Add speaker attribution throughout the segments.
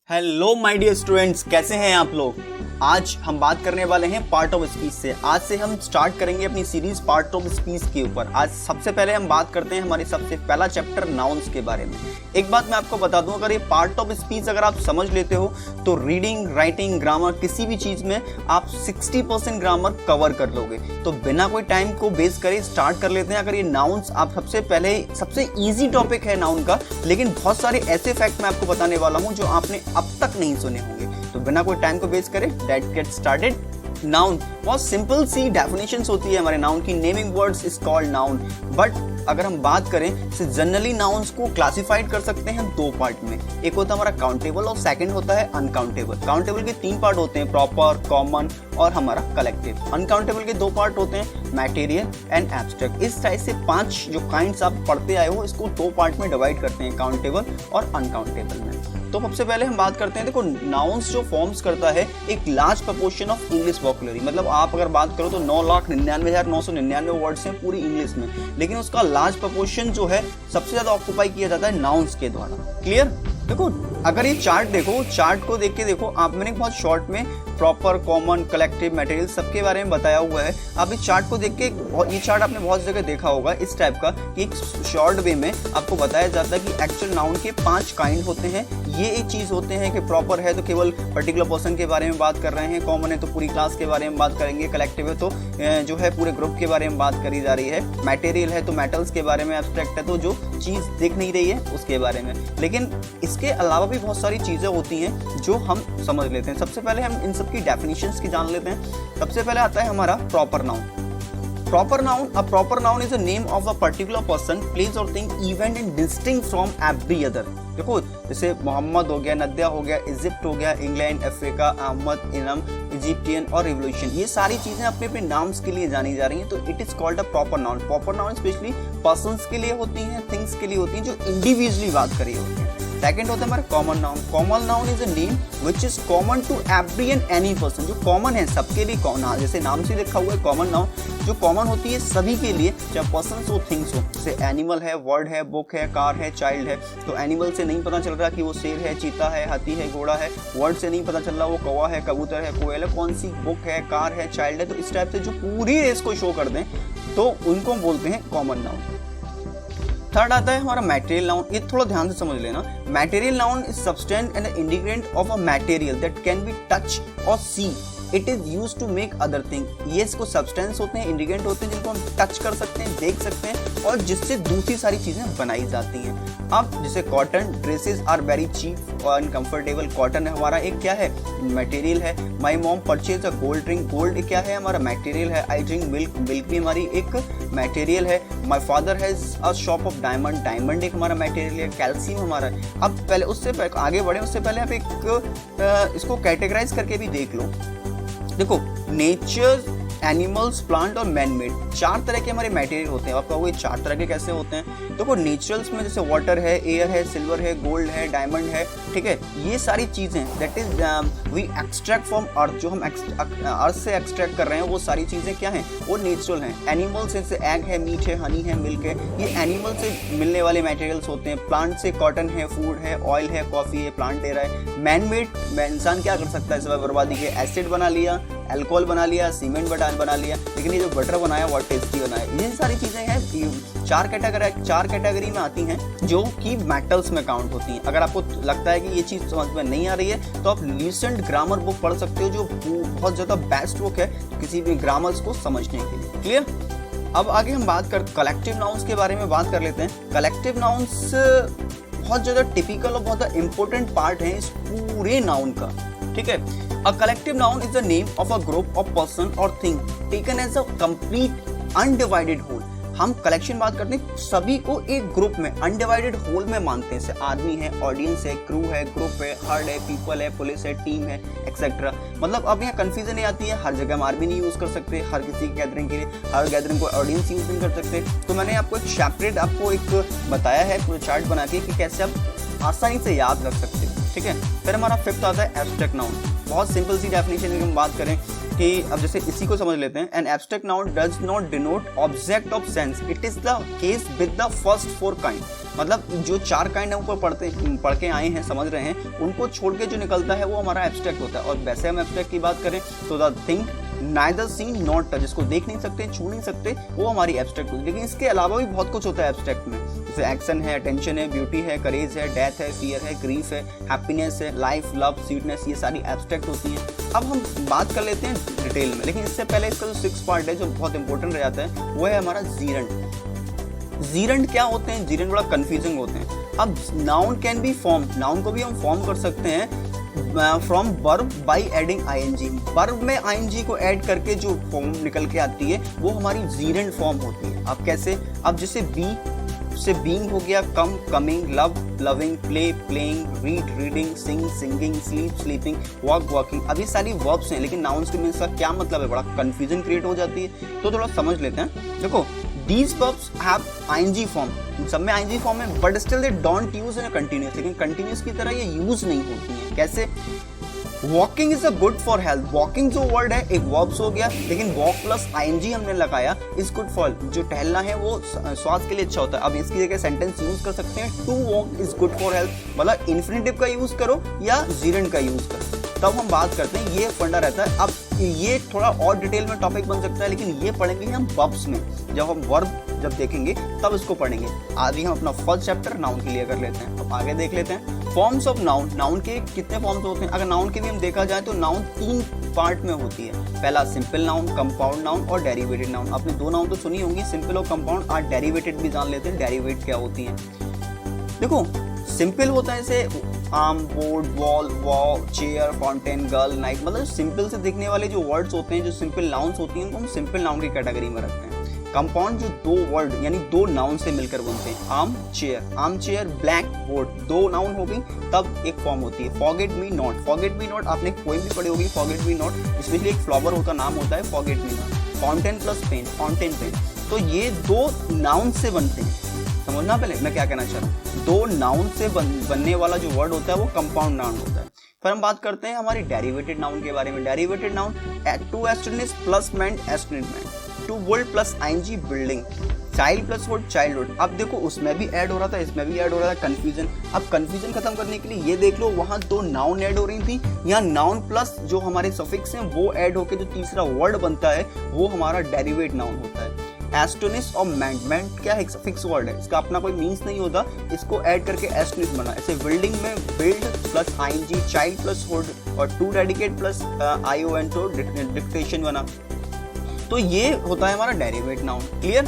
Speaker 1: Hello my dear students, कैसे हैं आप लोग। आज हम बात करने वाले हैं पार्ट ऑफ स्पीच से। आज से हम स्टार्ट करेंगे अपनी सीरीज पार्ट ऑफ स्पीच के ऊपर। आज सबसे पहले हम बात करते हैं हमारे सबसे पहला चैप्टर नाउन्स के बारे में। एक बात मैं आपको बता दूं, अगर ये पार्ट ऑफ स्पीच अगर आप समझ लेते हो तो रीडिंग, राइटिंग, ग्रामर किसी भी चीज में आप 60% ग्रामर कवर कर लोगे। तो बिना कोई टाइम को वेस्ट करे स्टार्ट कर लेते हैं। अगर ये नाउन्स आप सबसे ईजी टॉपिक है नाउन का, लेकिन बहुत सारे ऐसे फैक्ट मैं आपको बताने वाला हूँ जो आपने अब तक नहीं सुने होंगे। तो बिना कोई टाइम को वेस्ट करे लेट्स गेट स्टार्टेड। नाउन बहुत सिंपल सी डेफिनेशंस होती है हमारे नाउन की। Naming words is called noun. But अगर हम बात करें तो जनरली नाउन्स को क्लासिफाइड कर सकते हैं दो पार्ट में। एक होता है हमारा काउंटेबल और सेकंड होता है अनकाउंटेबल। काउंटेबल के 3 पार्ट होते हैं, प्रॉपर, कॉमन और हमारा कलेक्टिव। अनकाउंटेबल के 2 पार्ट होते हैं, मैटेरियल एंड एब्स्ट्रैक्ट। इस टाइप से 5 जो काइंड्स आप पढ़ते आए हो इसको 2 पार्ट में डिवाइड करते हैं, काउंटेबल और अनकाउंटेबल में। तो सबसे पहले हम बात करते हैं, देखो नाउन्स जो फॉर्म्स करता है एक large proportion of English vocabulary. मतलब आप अगर बात करो तो 9,99,999 वर्ड्स हैं पूरी इंग्लिश में, लेकिन उसका लार्ज प्रपोर्शन जो है सबसे ज्यादा ऑक्युपाई किया जाता है नाउन्स के द्वारा। क्लियर। देखो अगर ये चार्ट देखो, चार्ट को देख के देखो आप, मैंने बहुत शॉर्ट में प्रॉपर, कॉमन, कलेक्टिव, मटेरियल सबके बारे में बताया हुआ है। आप इस चार्ट को देख के, ये चार्ट आपने बहुत जगह देखा होगा इस टाइप का कि एक शॉर्ट वे में आपको बताया जाता है कि एक्चुअल नाउन के 5 काइंड होते हैं। ये एक चीज होते हैं कि प्रॉपर है तो केवल पर्टिकुलर पर्सन के बारे में बात कर रहे हैं, कॉमन है तो पूरी क्लास के बारे में बात करेंगे, कलेक्टिव है तो जो है पूरे ग्रुप के बारे में बात करी जा रही है, मटेरियल है तो मेटल्स के बारे में, एब्स्ट्रैक्ट है तो जो चीज दिख नहीं रही है उसके बारे में। लेकिन इसके अलावा भी बहुत सारी चीजें होती हैं जो हम समझ लेते हैं। सबसे पहले हम इन सब की डेफिनेशंस की जान लेते हैं। सबसे पहले आता है हमारा proper noun. Proper noun, a proper noun is the name of a particular person, place or thing, event and distinct from every other। देखो जैसे मोहम्मद हो गया, नदिया हो गया, इजिप्ट हो गया, इंग्लैंड, अफ्रीका, अहमद, इनम, इजिप्टियन और रिवोल्यूशन, ये सारी चीजें अपने अपने नाम्स के लिए जानी जा रही हैं। तो it is called a proper noun. Proper noun specially persons के लिए होती हैं, थिंग्स के लिए होती हैं जो इंडिविजुअली बात करी होती हैं। सेकंड होता है हमारा common noun. Common noun is a name which is common to every and any person, जो कॉमन है सबके लिए। जैसे नाम से लिखा हुआ है कॉमन नाउन, जो कॉमन होती है सभी के लिए, चाहे पर्सन हो, थिंग्स हो। जैसे एनिमल है, वर्ड है, बुक है, कार है, चाइल्ड है। तो एनिमल से नहीं पता चल रहा कि वो शेर है, चीता है, हाथी है, घोड़ा है। वर्ड से नहीं पता चल रहा वो कौवा है, कबूतर है, कोयल है, कौन सी बुक है, कार है, चाइल्ड है। तो इस टाइप से जो पूरी रेस को शो कर दें तो उनको बोलते हैं कॉमन नाउन। थर्ड आता है हमारा मैटेरियल नाउन। ये थोड़ा ध्यान से समझ लेना। Material noun is substance and ingredient of a material that can be touch और see. It is use to make other thing. ये इसको सब्सटेंस होते हैं, इंग्रेडिएंट होते हैं जिनको हम टच कर सकते हैं, देख सकते हैं और जिससे दूसरी सारी चीजें बनाई जाती हैं। अब जैसे cotton, dresses are very cheap और अनकंफर्टेबल। कॉटन हमारा एक क्या है, मटेरियल है। My mom purchase a gold ring. Gold क्या है, हमारा मटेरियल है। I drink milk. मिल्क भी हमारी एक मटेरियल है। My father has a shop of diamond. Diamond एक हमारा मटेरियल है। कैल्शियम हमारा। अब पहले उससे आगे बढ़े उससे पहले आप एक इसको कैटेगराइज करके भी देख लो। देखो नेचर, एनिमल्स, प्लांट और मैन मेड, 4 तरह के हमारे मटेरियल होते हैं। आपका वो 4 तरह के कैसे होते हैं। देखो नेचुरल्स में जैसे वाटर है, एयर है, सिल्वर है, गोल्ड है, डायमंड है, ठीक है। ये सारी चीजें that is we extract from earth, जो हम अर्थ से एक्सट्रैक्ट कर रहे हैं वो सारी चीजें क्या हैं, वो नेचुरल हैं। एनिमल्स जैसे एग है, मीट है, हनी है, मिल्क है, ये एनिमल से मिलने वाले मटेरियल्स होते हैं। प्लांट से कॉटन है, फूड है, ऑयल है, कॉफी है, प्लांट दे रहा है। मैन मेड, इंसान क्या कर सकता है सिवाय बर्बादी के, एसिड बना लिया, अल्कोहल बना लिया, सीमेंट बना लिया, लेकिन ये जो बटर बनाया बहुत टेस्टी बनाया। ये सारी चीजें हैं 4 कैटेगरी में आती हैं जो कि मेटल्स में काउंट होती हैं। अगर आपको लगता है कि ये चीज समझ में नहीं आ रही है तो आप लीसेंट ग्रामर बुक पढ़ सकते हो, जो बहुत ज्यादा बेस्ट बुक है किसी भी ग्रामर्स को समझने के लिए। क्लियर। अब आगे हम बात कर कलेक्टिव नाउन्स के बारे में बात कर लेते हैं। कलेक्टिव नाउन्स बहुत ज्यादा टिपिकल और बहुत इंपॉर्टेंट पार्ट है इस पूरे नाउन का, ठीक है। A collective noun is the name of a group of person or thing taken as a complete undivided whole। हम कलेक्शन बात करते हैं, सभी को एक ग्रुप में, अनडिवाइडेड होल में मानते हैं। जैसे आदमी है, ऑडियंस है, क्रू है, ग्रुप है, हर्ड है, पीपल है, पुलिस है, टीम है, एक्सेट्रा। मतलब अब यहाँ कंफ्यूजन नहीं आती है, हर जगह हम आर्मी नहीं यूज कर सकते हर किसी की गैदरिंग के लिए, हर गैदरिंग को ऑडियंस यूज नहीं कर सकते। तो मैंने आपको एक सेपरेट आपको एक बताया है पूरा चार्ट बना के कि कैसे आप आसानी से याद रख सकते हो। ठीक है। फिर हमारा फिफ्थ आता है एब्स्ट्रैक्ट नाउन। बहुत सिंपल सी डेफिनेशन की हम बात करें कि अब जैसे इसी को समझ लेते हैं, N abstract noun does not denote object of sense, it is the case with the first 4 kind. मतलब जो 4 काइंड ऊपर पढ़ के आए हैं, समझ रहे हैं, उनको छोड़ के जो निकलता है वो हमारा एब्स्ट्रैक्ट होता है। और वैसे हम एब्स्ट्रैक्ट की बात करें तो the thing neither seen not touch, जिसको देख नहीं सकते, छू नहीं सकते, वो हमारी एब्स्ट्रैक्ट होती है। लेकिन इसके अलावा भी बहुत कुछ होता है एब्स्ट्रैक्ट में, जैसे एक्शन है, अटेंशन है, ब्यूटी है, करेज है, डेथ है, फियर है, ग्रीफ है, हैप्पीनेस है, लाइफ, लव, स्वीटनेस, ये सारी एब्स्ट्रैक्ट होती हैं। अब हम बात कर लेते हैं डिटेल में, लेकिन इससे पहले इसका जो 6th पार्ट है जो बहुत इंपॉर्टेंट रह जाता है वो है हमारा जीरेंट। जीरेंट क्या होते हैं? जीरेंट बड़ा कंफ्यूजिंग होते हैं। अब noun can be form, noun को भी हम फॉर्म कर सकते हैं from verb by adding ING. Verb में आईएनजी को ऐड करके जो फॉर्म निकल के आती है वो हमारी जीरेंट फॉर्म होती है। अब कैसे? अब जैसे बी से बीइंग हो गया, come, coming, love, loving, play, playing, read, reading, sing, singing, sleep, sleeping, walk, walking. अब ये सारी वर्ब्स हैं, लेकिन नाउन्स के मीन्स का क्या मतलब है, बड़ा कंफ्यूजन क्रिएट हो जाती है। तो थोड़ा समझ लेते हैं। देखो, these verbs have ing form, सब में ing फॉर्म है, but still they don't use in continuous, लेकिन कंटिन्यूस की तरह ये यूज नहीं होती है। कैसे? Walking is a good for health, walking जो वर्ड है एक वर्ब्स हो गया, लेकिन वॉक प्लस आईएनजी हमने लगाया, इज गुड फॉर, जो टहलना है वो स्वास्थ्य के लिए अच्छा होता है। अब इसकी जगह सेंटेंस यूज कर सकते हैं, to walk is good for health, मतलब इन्फिनेटिव का यूज करो या जीरेंट का यूज करो, तब हम बात करते हैं। ये फंडा रहता है। अब ये थोड़ा और डिटेल में टॉपिक बन सकता है, लेकिन ये पढ़ेंगे हम वर्ब्स में, जब हम वर्ब जब देखेंगे तब इसको पढ़ेंगे। आज ही हम अपना फर्स्ट चैप्टर नाउन के लिए कर लेते हैं। अब आगे देख लेते हैं फॉर्म्स ऑफ नाउन। नाउन के कितने फॉर्म्स होते हैं? अगर नाउन के भी हम देखा जाए तो नाउन 3 पार्ट में होती है। पहला सिंपल नाउन, कंपाउंड नाउन और डेरिवेटेड नाउन। आपने 2 नाउन तो सुनी होंगी, सिंपल और कंपाउंड। आज डेरिवेटेड भी जान लेते हैं, डेरिवेट क्या होती है। देखो, सिंपल होता है जैसे आम, board, wall, wall, chair, fountain, girl, night, मतलब सिंपल से दिखने वाले जो वर्ड्स होते हैं, जो सिंपल नाउन्स होती हैं, उनको हम सिंपल नाउन की कैटेगरी में रखते हैं। कंपाउंड जो 2 वर्ड यानी 2 नाउन से मिलकर बनते हैं, आम, चेयर। आम, चेयर, ब्लैक बोर्ड, 2 नाउन हो गई, तब एक फॉर्म होती है। Forget me not, forget me not आपने कोई भी पढ़ी होगी, फॉरगेट मी नॉट, स्पेशली एक फ्लावर का नाम होता है forget me not. Fountain plus pen, fountain pen. तो ये 2 नाउन से बनते हैं। समझना पहले मैं क्या कहना चाह रहा हूँ। 2 नाउन से बनने वाला जो वर्ड होता है वो कंपाउंड नाउन होता है। फिर हम बात करते हैं हमारी डेरिवेटेड नाउन के बारे में। Derived noun, to astonish plus ment astonishment, to world plus ING building, child plus word childhood. अब देखो, उसमें भी ऐड हो रहा था, इसमें भी ऐड हो रहा था, कंफ्यूजन। अब कंफ्यूजन खत्म करने के लिए ये देख लो, वहां 2 नाउन ऐड हो रही थी, यहाँ नाउन प्लस जो हमारे सफिक्स हैं वो ऐड होकर जो तीसरा वर्ड बनता है वो हमारा डेरिवेट नाउन होता है। एस्टोनिश और मेंट, मेंट क्या है? फिक्स वर्ड है, इसका अपना कोई मीन्स नहीं होता, इसको ऐड करके एस्टोनिश बना। ऐसे बिल्डिंग में build plus ING, child plus hood और टू डेडिकेट प्लस आईओएन तो डिक्टेशन बना। तो ये होता है हमारा डेरिवेट नाउन। क्लियर?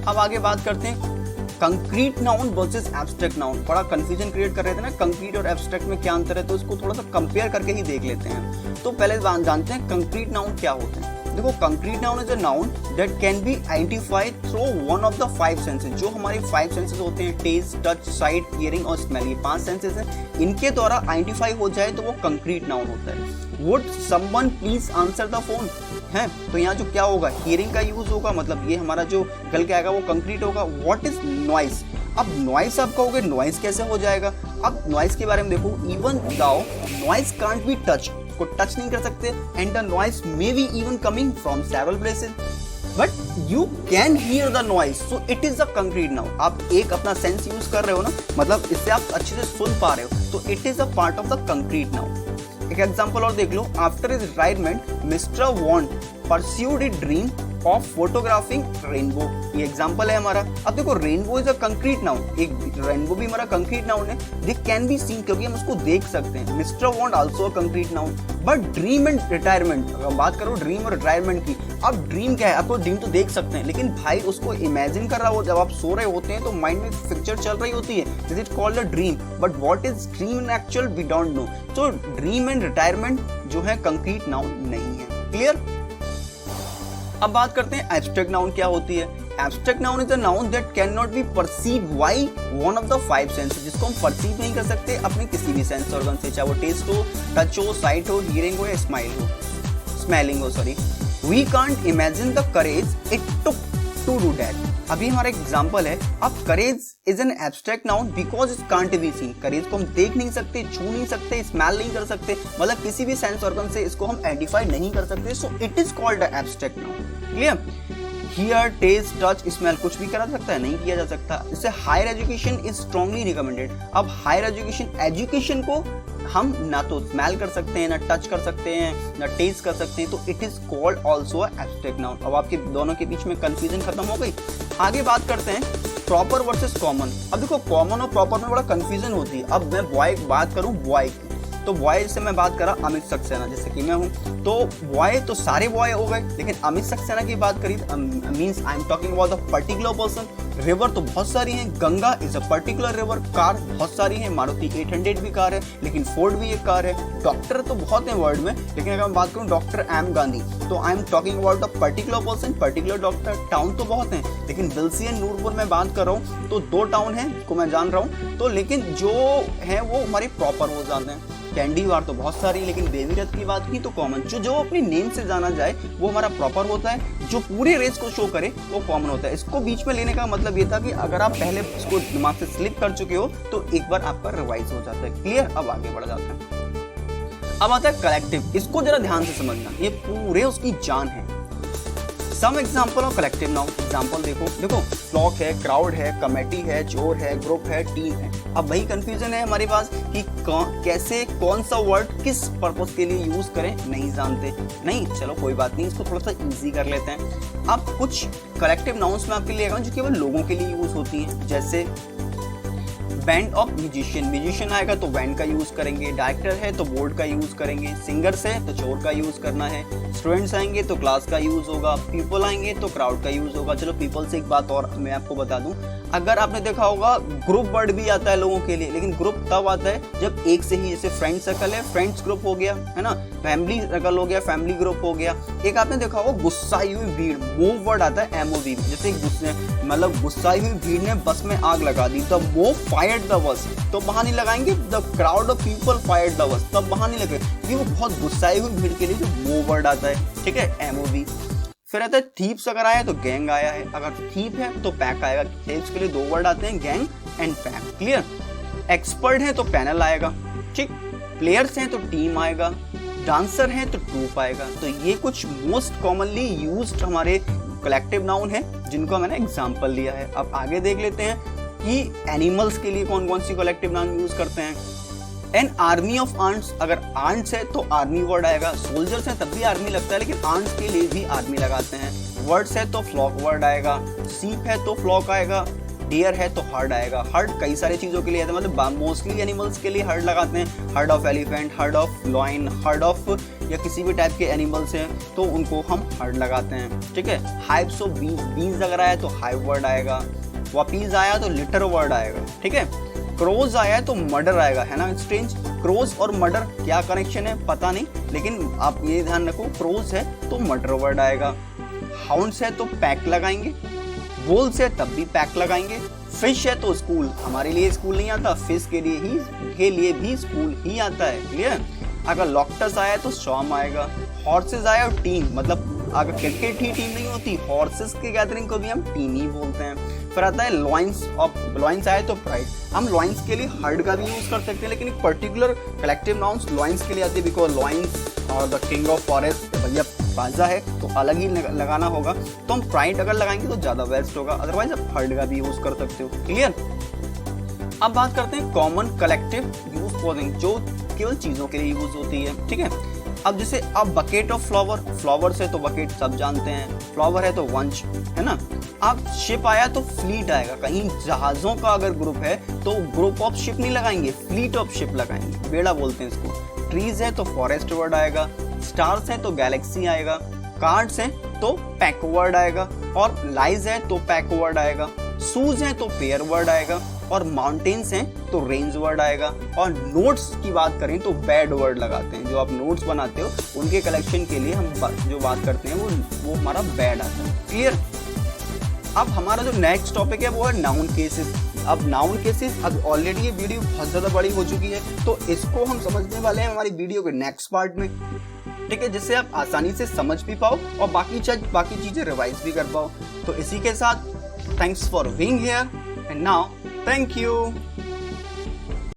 Speaker 1: अब आगे बात करते हैं concrete noun versus abstract noun. बड़ा कंफ्यूजन क्रिएट कर रहे थे ना, कंक्रीट और एब्स्ट्रैक्ट में क्या अंतर है, तो इसको थोड़ा सा कंपेयर करके ही देख लेते हैं। तो पहले जानते हैं कंक्रीट नाउन क्या होते हैं। देखो, concrete noun is a noun that can be identified through one of the 5 senses. जो हमारे 5 सेंसेस होते हैं, टेस्ट, टच, साइट, हियरिंग और स्मेल, ये 5 सेंसेस हैं, इनके द्वारा आइडेंटिफाई हो जाए तो वो कंक्रीट नाउन होता है। Would someone please answer the phone है, तो यहाँ जो क्या होगा, हियरिंग का यूज होगा, मतलब ये हमारा जो निकल के आएगा वो कंक्रीट होगा। What is noise? अब नॉइस आप कहोगे, नॉइस कैसे हो जाएगा? अब नॉइस के बारे में देखो, even though noise can't be touch, को टच नहीं कर सकते, and the noise may be even coming from several places, but you can hear the noise, so it is a concrete noun. आप एक अपना सेंस यूज कर रहे हो ना, मतलब इससे आप अच्छे से सुन पा रहे हो, तो it is a part of the concrete noun. एक एग्जांपल और देख लो, after his retirement mister want pursued his dream of photographing rainbow. ये एग्जांपल है हमारा। अब देखो, rainbow is a concrete noun, एक रेनबो भी हमारा कंक्रीट नाउन है, दे कैन बी सीन, क्योंकि हम उसको देख सकते हैं। Mister want also a concrete noun. But dream and retirement, अगर बात करो ड्रीम और रिटायरमेंट की, अब ड्रीम क्या है, आपको ड्रीम तो देख सकते हैं, लेकिन भाई उसको इमेजिन कर रहा हो, जब आप सो रहे होते हैं तो माइंड में पिक्चर चल रही होती है, this is called a dream. But what is dream in actual we don't know. तो ड्रीम एंड रिटायरमेंट जो है कंक्रीट नाउन नहीं है। क्लियर? अब बात करते हैं एब्स्ट्रैक्ट नाउन क्या होती है। Abstract noun is a noun that can not be perceive by one of the 5 senses, जिसको हम परसीव नहीं कर सकते अपने किसी भी सेंस ऑर्गन से, चाहे वो टेस्ट हो, टच हो, साइट हो, हियरिंग हो या स्मेलिंग हो, sorry. We can't imagine the courage it took to do that. अभी हमारा एग्जांपल है, अब courage is an abstract noun because it can't be seen. Courage को हम देख नहीं सकते, छू नहीं सकते, स्मेल नहीं कर सकते, मतलब किसी भी सेंस ऑर्गन से इसको हम आइडेंटिफाई नहीं कर सकते, so it is called a abstract noun. Clear? Hear, taste, touch, smell कुछ भी करा सकता है, नहीं किया जा सकता। इससे higher education is strongly recommended. अब हायर एजुकेशन को हम ना तो स्मेल कर सकते हैं, ना टच कर सकते हैं, ना टेस्ट कर सकते हैं, तो it is called also abstract noun. अब आपके दोनों के बीच में कंफ्यूजन खत्म हो गई। आगे बात करते हैं प्रॉपर वर्सेस कॉमन। अब देखो कॉमन और प्रॉपर में बड़ा कंफ्यूजन होती है। अब मैं बॉय बात करूं बॉय की, तो बॉय से मैं बात करा अमित सक्सेना, जैसे कि मैं हूं, तो बॉय तो सारे बॉय हो गए, लेकिन अमित सक्सेना की बात करी means I am talking about the particular person. River तो बहुत सारी हैं, Ganga is a particular river. Car बहुत सारी हैं, मारुति 800 भी कार है, लेकिन फोर्ड भी एक कार है। डॉक्टर तो बहुत हैं वर्ल्ड में, लेकिन अगर मैं बात करूं डॉक्टर एम गांधी, तो I am talking about the particular person, particular doctor. Town तो बहुत हैं, लेकिन बिलसी एंड नूरपुर में बात कर रहा हूँ तो 2 टाउन हैं को मैं जान रहा हूँ, तो लेकिन जो है वो हमारे प्रॉपर हो जाते हैं। कैंडी वार तो बहुत सारी, लेकिन देवी रथ की बात की तो कॉमन। जो अपनी नेम से जाना जाए वो हमारा प्रॉपर होता है, जो पूरे रेस को शो करे वो कॉमन होता है। इसको बीच में लेने का मतलब ये था कि अगर आप पहले इसको दिमाग से स्लिप कर चुके हो तो एक बार आपका रिवाइज हो जाता है। क्लियर? अब आगे बढ़ जाते हैं। अब आता है कलेक्टिव। इसको जरा ध्यान से समझना, ये पूरे उसकी जान है। Some example of collective noun. Example देखो फ्लॉक है, क्राउड है, कमेटी है, चोर है, ग्रुप है, टीम है। अब वही कंफ्यूजन है हमारे पास कि कैसे कौन सा वर्ड किस पर्पस के लिए यूज करें, नहीं जानते। नहीं, चलो कोई बात नहीं, इसको थोड़ा सा इजी कर लेते हैं। अब कुछ कलेक्टिव नाउन्स में आपके लिए जो केवल लोगों के लिए यूज होती हैं, जैसे बैंड ऑफ म्यूजिशियन आएगा तो बैंड का यूज करेंगे, डायरेक्टर है तो बोर्ड का यूज करेंगे, सिंगर्स है तो चोर का यूज करना है, स्टूडेंट्स आएंगे तो क्लास का यूज होगा, पीपल आएंगे तो क्राउड का यूज होगा। चलो पीपल से एक बात और मैं आपको बता दूं, अगर आपने देखा होगा ग्रुप वर्ड भी आता है लोगों के लिए, लेकिन ग्रुप तब आता है जब एक से ही, जैसे फ्रेंड सर्कल है, फ्रेंड्स ग्रुप हो गया, है ना, फैमिली सर्कल हो गया, फैमिली ग्रुप हो गया। एक आपने देखा होगा गुस्साई हुई भीड़, मूव वर्ड आता है MOV, जैसे मतलब गुस्साई हुई भीड़ ने बस में आग लगा दी, तब वो फायर्ड द बस, तो वहां नहीं लगाएंगे the crowd of people fired the bus, तब वहां नहीं लगे, क्योंकि वो बहुत गुस्साई हुई भीड़ के लिए जो मूव वर्ड आता है, ठीक है, MOV। फिर आता है थीप्स, अगर आया तो गैंग आया है, अगर थीप है तो पैक आएगा। थीप्स के लिए 2 वर्ड आते हैं, gang and pack. Clear? Expert है तो पैनल आएगा, ठीक, प्लेयर्स हैं तो टीम आएगा, डांसर हैं तो ट्रूप आएगा। तो ये कुछ मोस्ट कॉमनली यूज्ड हमारे कलेक्टिव नाउन है, जिनको मैंने एग्जांपल लिया है। अब आगे देख लेते हैं कि एनिमल्स के लिए कौन कौन सी कलेक्टिव नाउन यूज करते हैं। एन आर्मी ऑफ आंट्स, अगर आंट्स है तो आर्मी वर्ड आएगा, सोल्जर्स है तब भी आर्मी लगता है, लेकिन आंट्स के लिए भी आर्मी लगाते हैं। वर्ड्स है तो फ्लॉक वर्ड आएगा, सीप है तो फ्लॉक आएगा, डियर है तो हर्ड आएगा। हर्ड कई सारी चीजों के लिए आता है, मतलब मोस्टली एनिमल्स के लिए हर्ड लगाते हैं। Herd of elephant, herd of lion, herd of या किसी भी टाइप के एनिमल्स हैं तो उनको हम हर्ड लगाते हैं, ठीक है। हाइव्स ऑफ बीज, बीज अगर आया तो हाइव वर्ड आएगा, वपीज आया तो लिटर वर्ड आएगा, ठीक है। क्रोज आया तो मर्डर आएगा, है ना स्ट्रेंज। क्रोज और मर्डर क्या कनेक्शन है पता नहीं, लेकिन आप ये ध्यान रखो, क्रोज है तो मर्डर वर्ड आएगा, हाउंड्स है तो पैक लगाएंगे, वोल्स है तब भी पैक लगाएंगे, फिश है तो स्कूल, हमारे लिए स्कूल नहीं आता, फिश के लिए भी स्कूल ही आता है। क्लियर? अगर लॉक्टस आया तो शॉम आएगा, हॉर्सेस आया और टीम, मतलब अगर क्रिकेट ही टीम नहीं होती, हॉर्सेस की गैदरिंग को भी हम टीम ही बोलते हैं। फिर आता है लॉइंस, और लॉइंस आए तो प्राइड, हम लॉइंस के लिए हर्ड का भी यूज कर सकते हैं, लेकिन एक पर्टिकुलर कलेक्टिव नाउन्स लॉइंस के लिए आती है, बिकॉज लॉइंस और द किंग ऑफ फॉरेस्ट, भैया बाजा है तो अलग ही लगाना होगा, तो हम प्राइड अगर लगाएंगे तो ज्यादा बेस्ट होगा, अदरवाइज आप हर्ड का भी यूज कर सकते हो। क्लियर? अब बात करते हैं कॉमन कलेक्टिव यूज फॉर, जो केवल चीजों के लिए यूज होती है, ठीक है। अब जैसे अब बकेट ऑफ फ्लावर, फ्लावर्स है तो बकेट सब जानते हैं, फ्लावर है तो वंच, है ना। अब शिप आया तो फ्लीट आएगा, कहीं जहाजों का अगर ग्रुप है तो ग्रुप ऑफ शिप नहीं लगाएंगे, फ्लीट ऑफ शिप लगाएंगे, बेड़ा बोलते हैं इसको। ट्रीज है तो फॉरेस्ट वर्ड आएगा, स्टार्स है तो गैलेक्सी आएगा, कार्ड्स है तो पैक वर्ड आएगा, और लाइज है तो पैक वर्ड आएगा, शूज है तो पेयर वर्ड आएगा, और माउंटेन्स हैं तो रेंज वर्ड आएगा। और नोट्स की बात करें तो बैड वर्ड लगाते हैं, जो आप नोट्स बनाते हो उनके कलेक्शन के लिए हम जो बात करते हैं वो हमारा बैड आता है। क्लियर? अब हमारा जो नेक्स्ट टॉपिक है वो है नाउन केसेस। अब नाउन केसेस, अब ऑलरेडी ये वीडियो बहुत ज्यादा बड़ी हो चुकी है, तो इसको हम समझने वाले हैं हमारी वीडियो के नेक्स्ट पार्ट में, ठीक है, जिससे आप आसानी से समझ भी पाओ और बाकी चीजें रिवाइज भी कर पाओ। तो इसी के साथ Thanks for being here, and now thank you.